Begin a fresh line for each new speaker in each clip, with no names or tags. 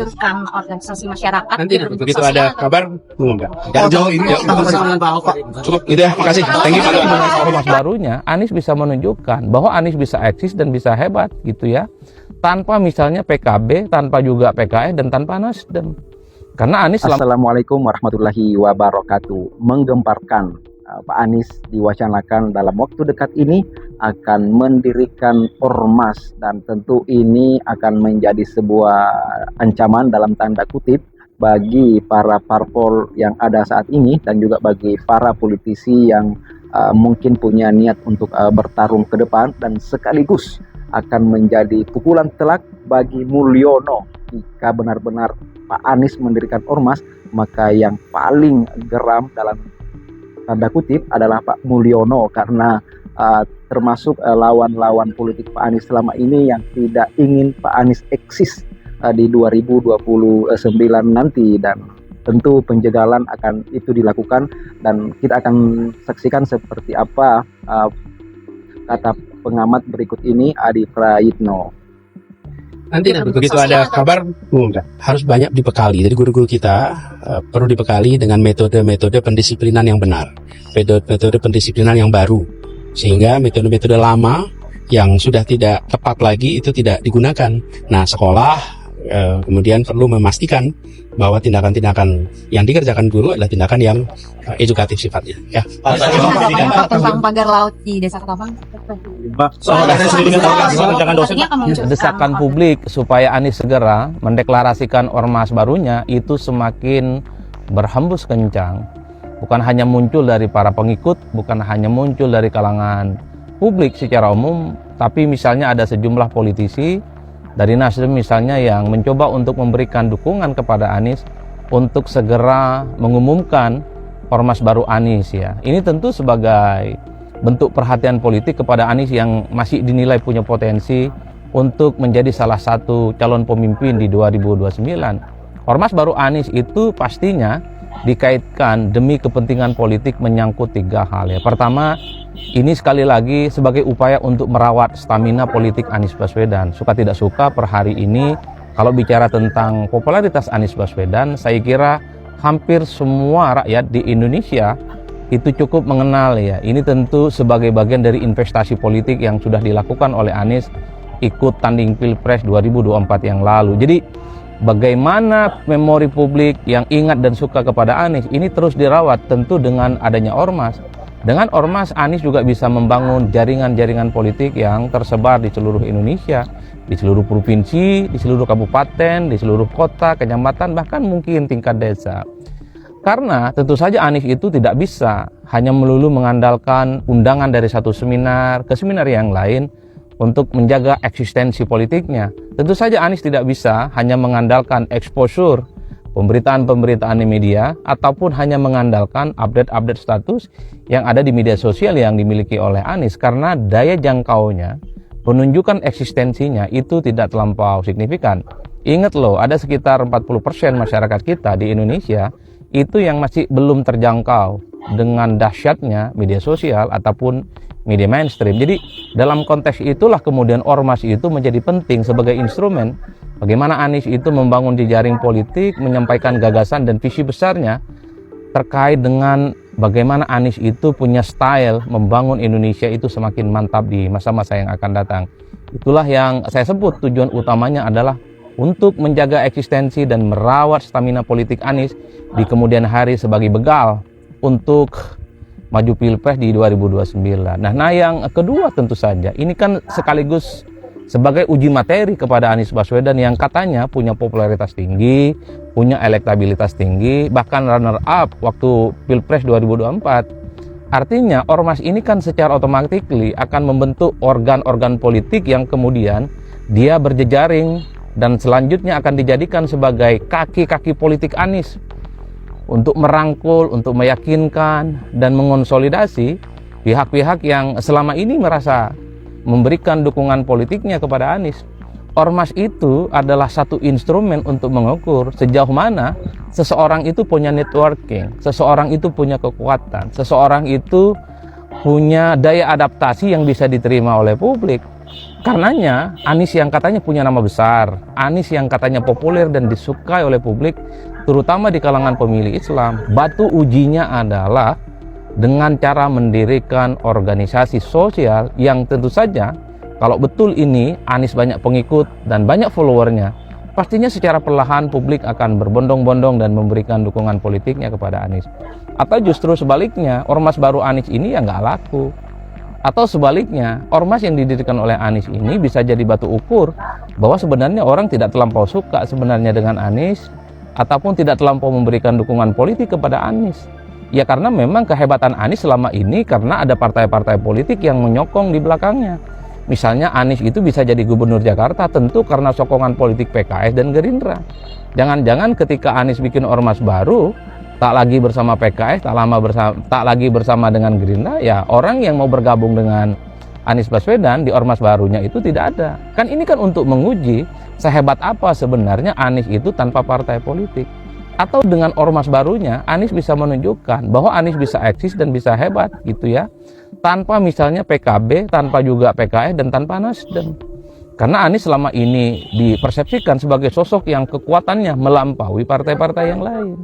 melanjutkan organisasi masyarakat.
Nanti begitu ada kabar enggak. Dan jauh ini cukup gitu ya. Makasih. Thank you.
Ormas barunya Anies bisa menunjukkan bahwa Anies bisa eksis dan bisa hebat gitu ya. Tanpa misalnya PKB, tanpa juga PKS dan tanpa Nasdem. Karena Anies
Assalamualaikum warahmatullahi wabarakatuh. Menggemparkan Pak Anies diwacanakan dalam waktu dekat ini akan mendirikan ormas, dan tentu ini akan menjadi sebuah ancaman dalam tanda kutip bagi para parpol yang ada saat ini dan juga bagi para politisi yang mungkin punya niat untuk bertarung ke depan, dan sekaligus akan menjadi pukulan telak bagi Mulyono. Jika benar-benar Pak Anies mendirikan ormas, maka yang paling geram dalam tanda kutip adalah Pak Mulyono, karena termasuk lawan-lawan politik Pak Anies selama ini yang tidak ingin Pak Anies eksis di 2029 nanti, dan tentu penjagalan akan itu dilakukan, dan kita akan saksikan seperti apa kata pengamat berikut ini, Adi Prayitno.
Nanti begitu ada kabar enggak. Harus banyak dibekali. Jadi guru-guru kita perlu dibekali dengan metode-metode pendisiplinan yang benar, metode pendisiplinan yang baru, sehingga metode-metode lama yang sudah tidak tepat lagi itu tidak digunakan. Nah, sekolah kemudian perlu memastikan bahwa tindakan-tindakan yang dikerjakan guru adalah tindakan yang edukatif sifatnya. Ya.
Tentang pagar laut di Desa Ketapang.
Desakan publik supaya Anies segera mendeklarasikan ormas barunya itu semakin berhembus kencang. Bukan hanya muncul dari para pengikut, bukan hanya muncul dari kalangan publik secara umum, tapi misalnya ada sejumlah politisi dari Nasdem misalnya yang mencoba untuk memberikan dukungan kepada Anies untuk segera mengumumkan ormas baru Anies ya. Ini tentu sebagai bentuk perhatian politik kepada Anies yang masih dinilai punya potensi untuk menjadi salah satu calon pemimpin di 2029. Ormas baru Anies itu pastinya dikaitkan demi kepentingan politik menyangkut tiga hal ya. Pertama, ini sekali lagi sebagai upaya untuk merawat stamina politik Anies Baswedan. Suka tidak suka per hari ini kalau bicara tentang popularitas Anies Baswedan, saya kira hampir semua rakyat di Indonesia itu cukup mengenal ya. Ini tentu sebagai bagian dari investasi politik yang sudah dilakukan oleh Anies ikut tanding Pilpres 2024 yang lalu. Jadi bagaimana memori publik yang ingat dan suka kepada Anies ini terus dirawat tentu dengan adanya ormas. Dengan ormas, Anies juga bisa membangun jaringan-jaringan politik yang tersebar di seluruh Indonesia, di seluruh provinsi, di seluruh kabupaten, di seluruh kota, kecamatan, bahkan mungkin tingkat desa. Karena tentu saja Anies itu tidak bisa hanya melulu mengandalkan undangan dari satu seminar ke seminar yang lain untuk menjaga eksistensi politiknya. Tentu saja Anies tidak bisa hanya mengandalkan exposure pemberitaan-pemberitaan di media ataupun hanya mengandalkan update-update status yang ada di media sosial yang dimiliki oleh Anies, karena daya jangkaunya, penunjukan eksistensinya itu tidak terlampau signifikan. Ingat loh, ada sekitar 40% masyarakat kita di Indonesia itu yang masih belum terjangkau dengan dahsyatnya media sosial ataupun media mainstream. Jadi dalam konteks itulah kemudian ormas itu menjadi penting sebagai instrumen bagaimana Anies itu membangun jejaring politik, menyampaikan gagasan dan visi besarnya terkait dengan bagaimana Anies itu punya style membangun Indonesia itu semakin mantap di masa-masa yang akan datang. Itulah yang saya sebut tujuan utamanya adalah untuk menjaga eksistensi dan merawat stamina politik Anies di kemudian hari sebagai begal untuk maju Pilpres di 2029. Nah yang kedua tentu saja, ini kan sekaligus sebagai uji materi kepada Anies Baswedan yang katanya punya popularitas tinggi, punya elektabilitas tinggi, bahkan runner up waktu Pilpres 2024. Artinya ormas ini kan secara otomatis akan membentuk organ-organ politik yang kemudian dia berjejaring dan selanjutnya akan dijadikan sebagai kaki-kaki politik Anies untuk merangkul, untuk meyakinkan dan mengonsolidasi pihak-pihak yang selama ini merasa memberikan dukungan politiknya kepada Anies. Ormas itu adalah satu instrumen untuk mengukur sejauh mana seseorang itu punya networking, seseorang itu punya kekuatan, seseorang itu punya daya adaptasi yang bisa diterima oleh publik. Karenanya Anies yang katanya punya nama besar, Anies yang katanya populer dan disukai oleh publik, terutama di kalangan pemilih Islam, batu ujinya adalah dengan cara mendirikan organisasi sosial yang tentu saja kalau betul ini Anies banyak pengikut dan banyak followernya, pastinya secara perlahan publik akan berbondong-bondong dan memberikan dukungan politiknya kepada Anies. Atau justru sebaliknya, ormas baru Anies ini ya nggak laku. Atau sebaliknya, ormas yang didirikan oleh Anies ini bisa jadi batu ukur bahwa sebenarnya orang tidak terlampau suka sebenarnya dengan Anies, ataupun tidak terlampau memberikan dukungan politik kepada Anies. Ya karena memang kehebatan Anies selama ini karena ada partai-partai politik yang menyokong di belakangnya. Misalnya Anies itu bisa jadi gubernur Jakarta tentu karena sokongan politik PKS dan Gerindra. Jangan-jangan ketika Anies bikin ormas baru, tak lagi bersama PKS, tak lagi bersama dengan Gerindra, ya orang yang mau bergabung dengan Anies Baswedan di ormas barunya itu tidak ada. Kan ini kan untuk menguji sehebat apa sebenarnya Anies itu tanpa partai politik. Atau dengan ormas barunya Anies bisa menunjukkan bahwa Anies bisa eksis dan bisa hebat gitu ya. Tanpa misalnya PKB, tanpa juga PKS dan tanpa Nasdem. Karena Anies selama ini dipersepsikan sebagai sosok yang kekuatannya melampaui partai-partai yang lain.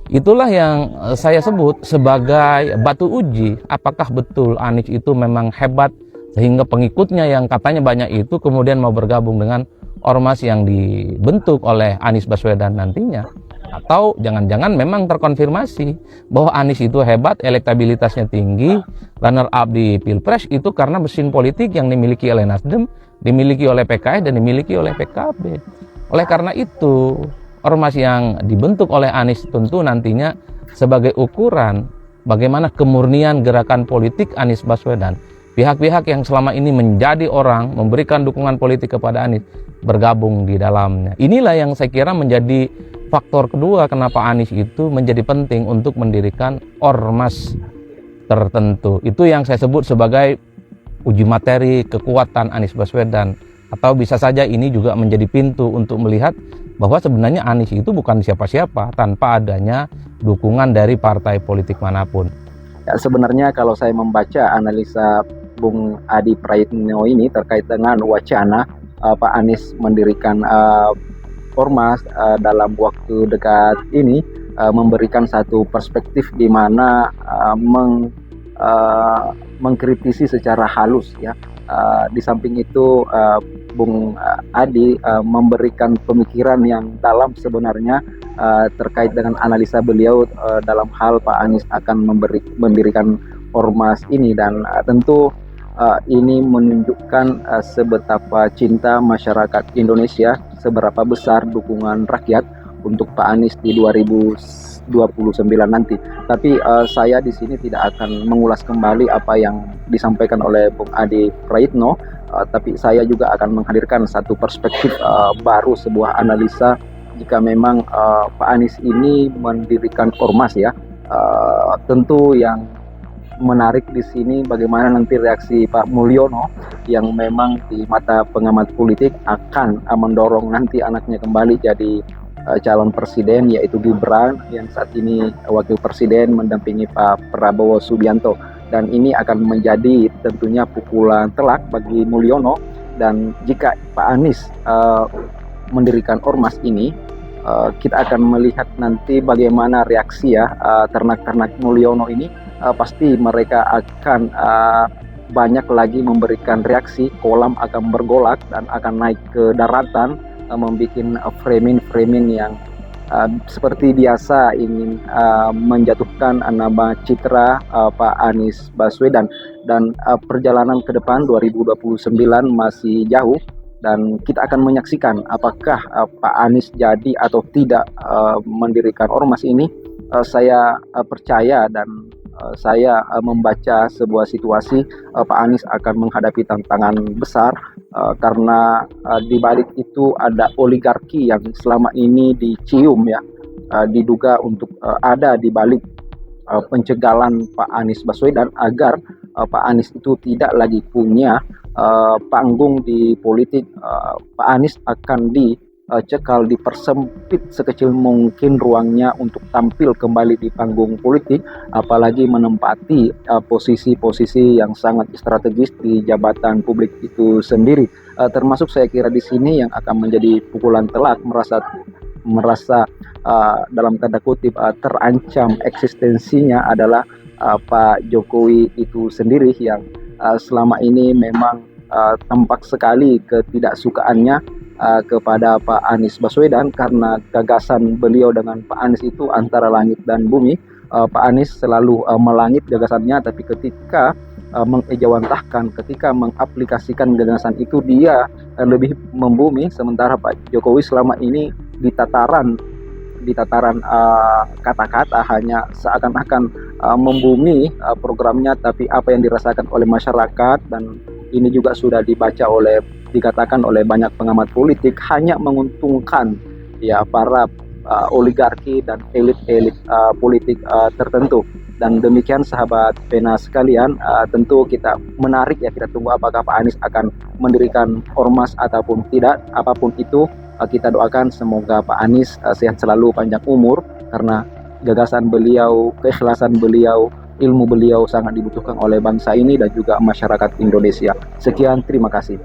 Itulah yang saya sebut sebagai batu uji apakah betul Anies itu memang hebat sehingga pengikutnya yang katanya banyak itu kemudian mau bergabung dengan ormas yang dibentuk oleh Anies Baswedan nantinya. Atau jangan-jangan memang terkonfirmasi bahwa Anies itu hebat, elektabilitasnya tinggi, runner up di Pilpres itu karena mesin politik yang dimiliki oleh Nasdem, dimiliki oleh PKS dan dimiliki oleh PKB. Oleh karena itu ormas yang dibentuk oleh Anies tentu nantinya sebagai ukuran bagaimana kemurnian gerakan politik Anies Baswedan. Pihak-pihak yang selama ini menjadi orang memberikan dukungan politik kepada Anies bergabung di dalamnya. Inilah yang saya kira menjadi faktor kedua kenapa Anies itu menjadi penting untuk mendirikan ormas tertentu. Itu yang saya sebut sebagai uji materi kekuatan Anies Baswedan. Atau bisa saja ini juga menjadi pintu untuk melihat bahwa sebenarnya Anies itu bukan siapa-siapa tanpa adanya dukungan dari partai politik manapun.
Ya, sebenarnya kalau saya membaca analisa Bung Adi Praitno ini terkait dengan wacana Pak Anies mendirikan ormas dalam waktu dekat ini memberikan satu perspektif di mana mengkritisi secara halus ya. Di samping itu Bung Adi memberikan pemikiran yang dalam sebenarnya terkait dengan analisa beliau dalam hal Pak Anies akan mendirikan ormas ini dan tentu ini menunjukkan sebetapa cinta masyarakat Indonesia, seberapa besar dukungan rakyat untuk Pak Anies di 2029 nanti. Tapi saya di sini tidak akan mengulas kembali apa yang disampaikan oleh Bung Adi Praitno, tapi saya juga akan menghadirkan satu perspektif baru, sebuah analisa jika memang Pak Anies ini mendirikan ormas ya. Tentu yang menarik di sini bagaimana nanti reaksi Pak Mulyono yang memang di mata pengamat politik akan mendorong nanti anaknya kembali jadi calon presiden, yaitu Gibran yang saat ini wakil presiden mendampingi Pak Prabowo Subianto, dan ini akan menjadi tentunya pukulan telak bagi Mulyono. Dan jika Pak Anies mendirikan ormas ini, kita akan melihat nanti bagaimana reaksi ya ternak-ternak Mulyono ini. Pasti mereka akan banyak lagi memberikan reaksi, kolam akan bergolak dan akan naik ke daratan, membuat framing-framing yang seperti biasa ingin menjatuhkan nama citra Pak Anies Baswedan. Dan perjalanan ke depan 2029 masih jauh dan kita akan menyaksikan apakah Pak Anies jadi atau tidak mendirikan ormas ini. Saya percaya dan saya membaca sebuah situasi Pak Anies akan menghadapi tantangan besar karena di balik itu ada oligarki yang selama ini dicium ya, diduga untuk ada di balik pencegalan Pak Anies Baswedan agar Pak Anies itu tidak lagi punya panggung di politik. Pak Anies akan dicekal, dipersempit sekecil mungkin ruangnya untuk tampil kembali di panggung politik, apalagi menempati posisi-posisi yang sangat strategis di jabatan publik itu sendiri. Termasuk saya kira di sini yang akan menjadi pukulan telak, merasa dalam tanda kutip terancam eksistensinya adalah Pak Jokowi itu sendiri yang selama ini memang tampak sekali ketidaksukaannya kepada Pak Anies Baswedan karena gagasan beliau dengan Pak Anies itu antara langit dan bumi. Pak Anies selalu melangit gagasannya, tapi ketika mengejawantahkan, ketika mengaplikasikan gagasan itu dia lebih membumi, sementara Pak Jokowi selama ini di tataran kata-kata hanya seakan-akan membumi programnya, tapi apa yang dirasakan oleh masyarakat, dan ini juga sudah dikatakan oleh banyak pengamat politik, hanya menguntungkan ya para oligarki dan elit-elit politik tertentu. Dan demikian sahabat pena sekalian, tentu kita menarik ya, kita tunggu apakah Pak Anies akan mendirikan ormas ataupun tidak. Apapun itu, kita doakan semoga Pak Anies sehat selalu, panjang umur, karena gagasan beliau, keikhlasan beliau, ilmu beliau sangat dibutuhkan oleh bangsa ini dan juga masyarakat Indonesia. Sekian, terima kasih.